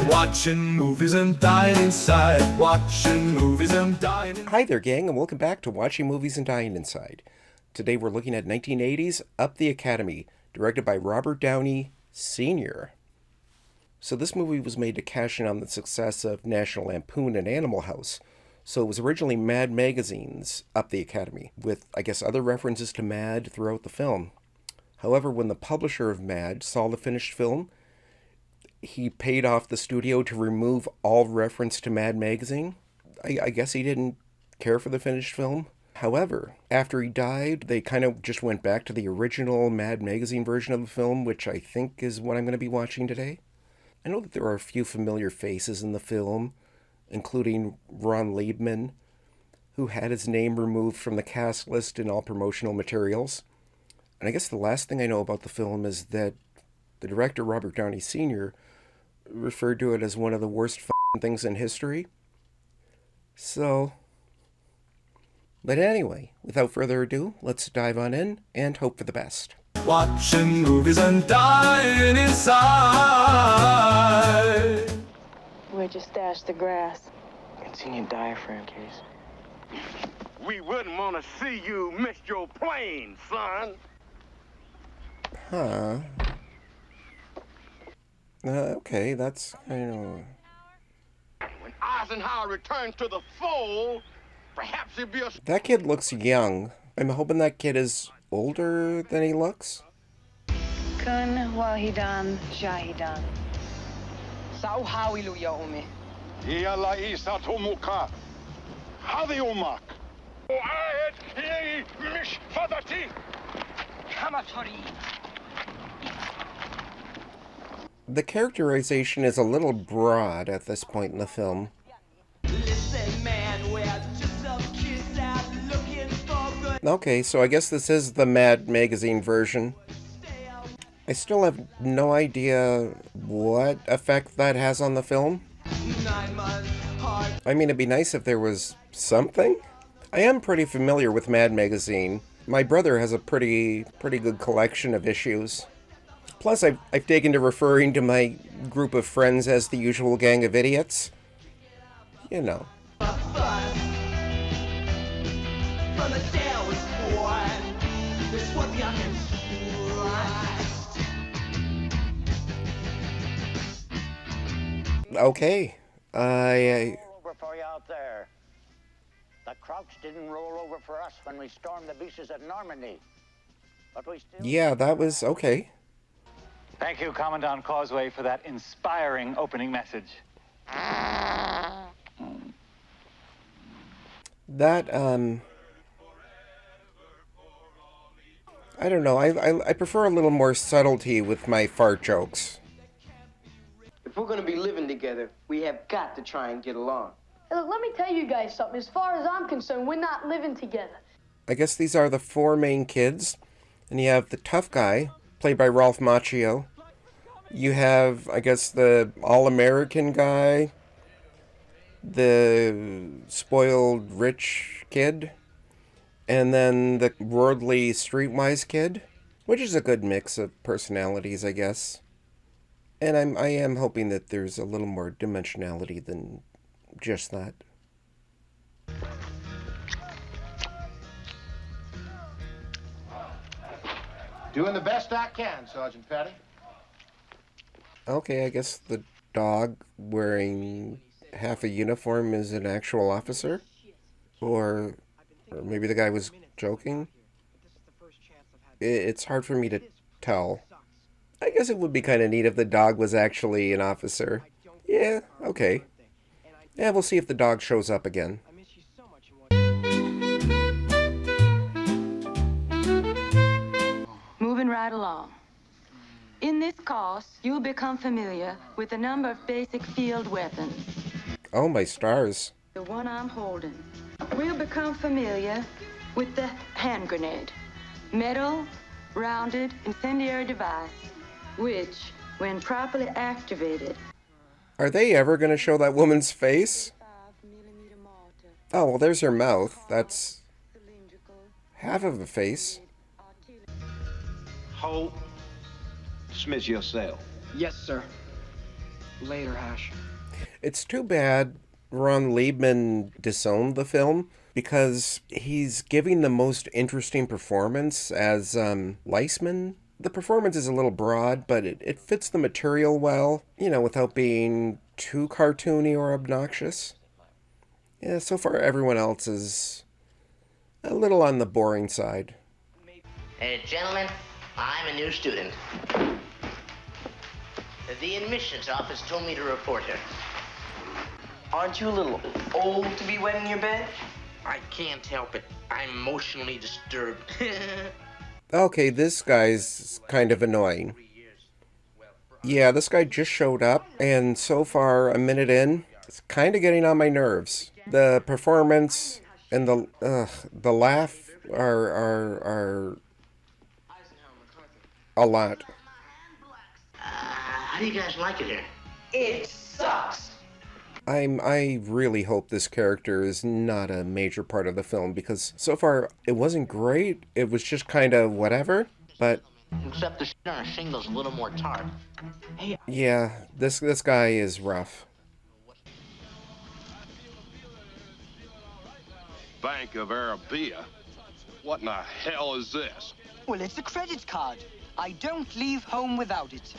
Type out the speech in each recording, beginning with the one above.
Watching movies and dying inside. Watching movies and dying inside. Hi there, gang, and welcome back to Watching Movies and Dying Inside. Today we're looking at 1980's Up the Academy, directed by Robert Downey Senior. So this movie was made to cash in on the success of National Lampoon and Animal House. So it was originally Mad Magazine's Up the Academy, with, I guess, other references to Mad throughout the film. However, when the publisher of Mad saw the finished film, he paid off the studio to remove all reference to Mad Magazine. I guess he didn't care for the finished film. However, after he died, they kind of just went back to the original Mad Magazine version of the film, which I think is what I'm going to be watching today. I know that there are a few familiar faces in the film, including Ron Liebman, who had his name removed from the cast list in all promotional materials. And I guess the last thing I know about the film is that the director, Robert Downey Senior, referred to it as one of the worst things in history. But anyway, without further ado, let's dive on in and hope for the best. Watching movies and dying inside. Where'd you stash the grass? It's in your diaphragm case. We wouldn't want to see you miss your plane, son. Huh. Okay, that's kind of... When Eisenhower returns to the fold, perhaps he'll be a... That kid looks young. I'm hoping that kid is older than he looks. Kun wahidan shahidan. Sauhawilu ya umi. يا لئيسة أمك هذه أمك وعاد هي مش فضتي Kama tori. The characterization is a little broad at this point in the film. Okay, so I guess this is the Mad Magazine version. I still have no idea what effect that has on the film. I mean, it'd be nice if there was something. I am pretty familiar with Mad Magazine. My brother has a pretty good collection of issues. Plus, I've taken to referring to my group of friends as the usual gang of idiots. You know. Okay. Over for you out there. The Crouch didn't roll over for us when we stormed the beaches at Normandy. But we still... Yeah, that was okay. Thank you, Commandant Causeway, for that inspiring opening message. That, I don't know. I prefer a little more subtlety with my fart jokes. If we're gonna be living together, we have got to try and get along. Hey, look, let me tell you guys something. As far as I'm concerned, we're not living together. I guess these are the four main kids. And you have the tough guy, played by Ralph Macchio. You have, I guess, the all-American guy, the spoiled rich kid, and then the worldly streetwise kid, which is a good mix of personalities, I guess. And I am hoping that there's a little more dimensionality than just that. Doing the best I can, Sergeant Patty. Okay, I guess the dog wearing half a uniform is an actual officer? Or maybe the guy was joking? It's hard for me to tell. I guess it would be kind of neat if the dog was actually an officer. Yeah, okay. Yeah, we'll see if the dog shows up again. Moving right along. In this course, you'll become familiar with a number of basic field weapons. Oh, my stars. The one I'm holding. We'll become familiar with the hand grenade. Metal, rounded, incendiary device, which, when properly activated... Are they ever going to show that woman's face? Oh, well, there's her mouth. That's half of a face. Holt, dismiss yourself. Yes, sir. Later, Hash. It's too bad Ron Liebman disowned the film, because he's giving the most interesting performance as Liceman. The performance is a little broad, but it fits the material well, without being too cartoony or obnoxious. Yeah, so far everyone else is a little on the boring side. Gentlemen, I'm a new student. The admissions office told me to report her. Aren't you a little old to be wet in your bed? I can't help it. I'm emotionally disturbed. Okay, this guy's kind of annoying. Yeah, this guy just showed up, and so far, a minute in, it's kind of getting on my nerves. The performance and the laugh are a lot. How do you guys like it here? It sucks. I really hope this character is not a major part of the film, because so far it wasn't great. It was just kind of whatever, but Except the shit on a shingle's a little more tart. yeah, this guy is rough. Bank of Arabia? What in the hell is this? Well, it's a credit card. I don't leave home without it.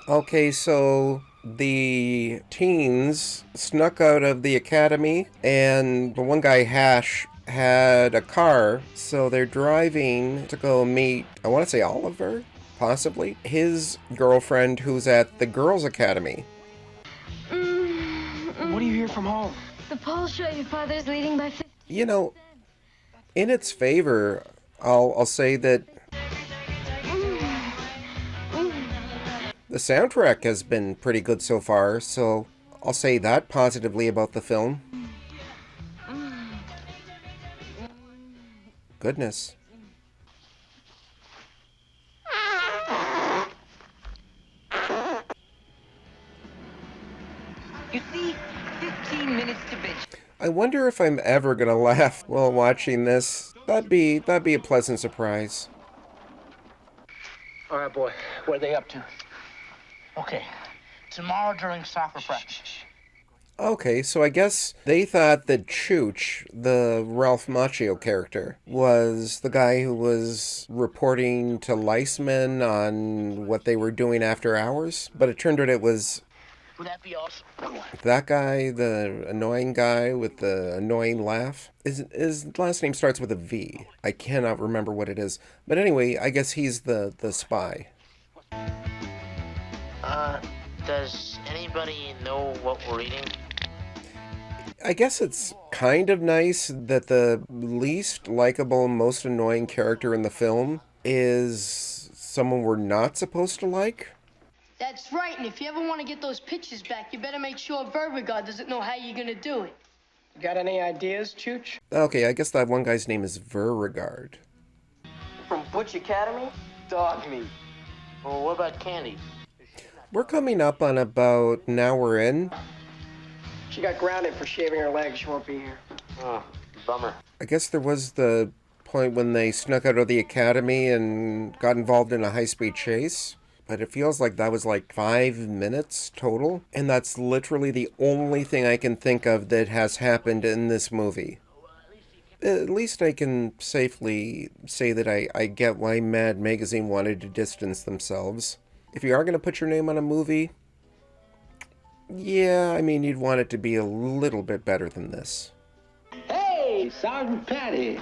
Okay, so the teens snuck out of the academy, and the one guy, Hash, had a car, so they're driving to go meet, I want to say Oliver, possibly, his girlfriend who's at the girls' academy. What do you hear from home? The polls show your father's leading by 50. In its favor, I'll say that the soundtrack has been pretty good so far, so I'll say that positively about the film. Goodness. You see, 15 minutes to bitch. I wonder if I'm ever gonna laugh while watching this. That'd be a pleasant surprise. All right, boy. What are they up to? Okay. Tomorrow during soccer practice. Okay, so I guess they thought that Chooch, the Ralph Macchio character, was the guy who was reporting to Liceman on what they were doing after hours, but it turned out it was Would that be awesome? that guy, the annoying guy with the annoying laugh. His last name starts with a V. I cannot remember what it is. But anyway, I guess he's the spy. Does anybody know what we're eating? I guess it's kind of nice that the least likable, most annoying character in the film is someone we're not supposed to like. That's right, and if you ever want to get those pictures back, you better make sure Beauregard doesn't know how you're gonna do it. Got any ideas, Chooch? Okay, I guess that one guy's name is Beauregard. From Butch Academy? Dog meat. Well, what about Candy? We're coming up on about an hour in. She got grounded for shaving her legs. She won't be here. Oh, bummer. I guess there was the point when they snuck out of the academy and got involved in a high-speed chase. But it feels like that was like 5 minutes total. And that's literally the only thing I can think of that has happened in this movie. At least I can safely say that I get why Mad Magazine wanted to distance themselves. If you are going to put your name on a movie, yeah, I mean, you'd want it to be a little bit better than this. Hey, Sergeant Patty.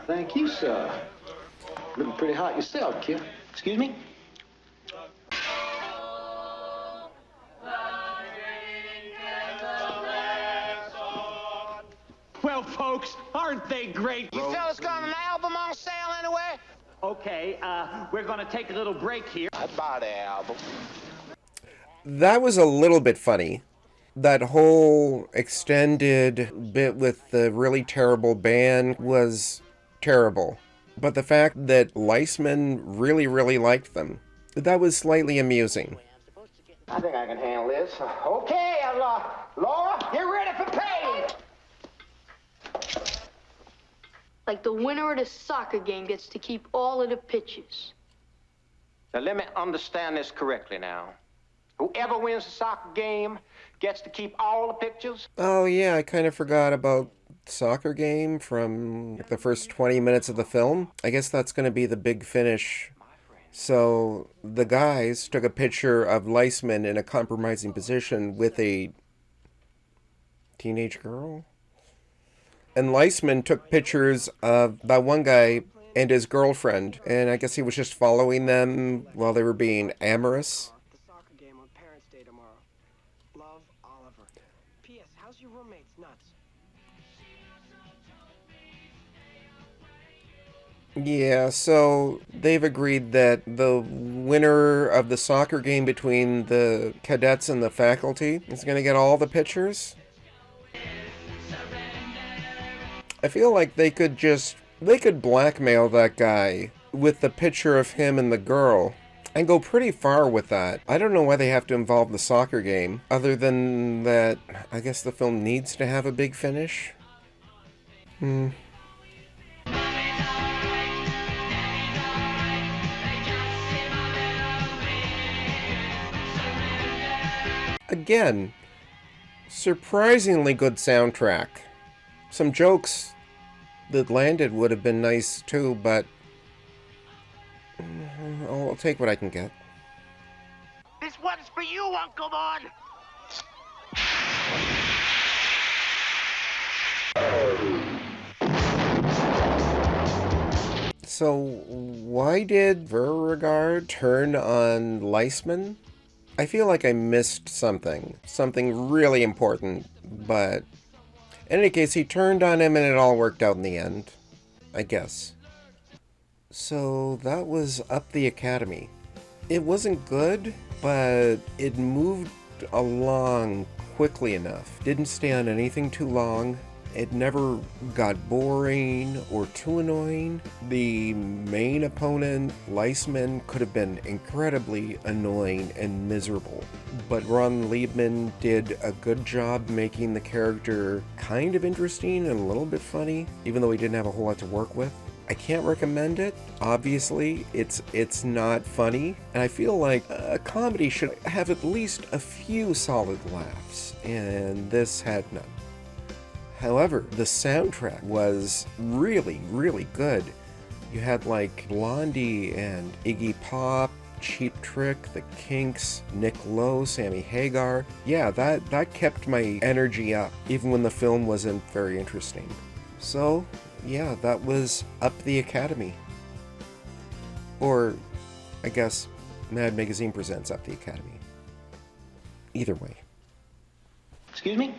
Thank you, sir. Looking pretty hot yourself, kid. Excuse me? Well, folks, aren't they great? You fellas got an album on sale anyway? Okay, we're gonna take a little break here. I'd buy the album. That was a little bit funny. That whole extended bit with the really terrible band was terrible. But the fact that Liceman really, really liked them, that was slightly amusing. I think I can handle this. Okay, Laura, get ready for pay. Like the winner of the soccer game gets to keep all of the pitches. Now, let me understand this correctly now. Whoever wins the soccer game gets to keep all the pictures? Oh yeah, I kind of forgot about soccer game from the first 20 minutes of the film. I guess that's going to be the big finish. So the guys took a picture of Liebman in a compromising position with a teenage girl. And Liebman took pictures of that one guy and his girlfriend. And I guess he was just following them while they were being amorous. The soccer game on Parents' Day tomorrow. Love, Oliver. P.S. How's your roommate's nuts? Yeah, so they've agreed that the winner of the soccer game between the cadets and the faculty is going to get all the pictures. I feel like they could blackmail that guy with the picture of him and the girl and go pretty far with that. I don't know why they have to involve the soccer game, other than that I guess the film needs to have a big finish. Again, surprisingly good soundtrack. Some jokes that landed would have been nice too, but I'll take what I can get. This one's for you, Uncle Mon! So, why did Beauregard turn on Liebman? I feel like I missed something really important, but in any case, he turned on him and it all worked out in the end, I guess. So that was Up the Academy. It wasn't good, but it moved along quickly enough. Didn't stay on anything too long. It never got boring or too annoying. The main opponent, Liebman, could have been incredibly annoying and miserable. But Ron Liebman did a good job making the character kind of interesting and a little bit funny, even though he didn't have a whole lot to work with. I can't recommend it. Obviously, it's not funny, and I feel like a comedy should have at least a few solid laughs, and this had none. However, the soundtrack was really, really good. You had like Blondie and Iggy Pop, Cheap Trick, The Kinks, Nick Lowe, Sammy Hagar. Yeah, that kept my energy up, even when the film wasn't very interesting. So, yeah, that was Up the Academy. Or, I guess, Mad Magazine presents Up the Academy. Either way. Excuse me?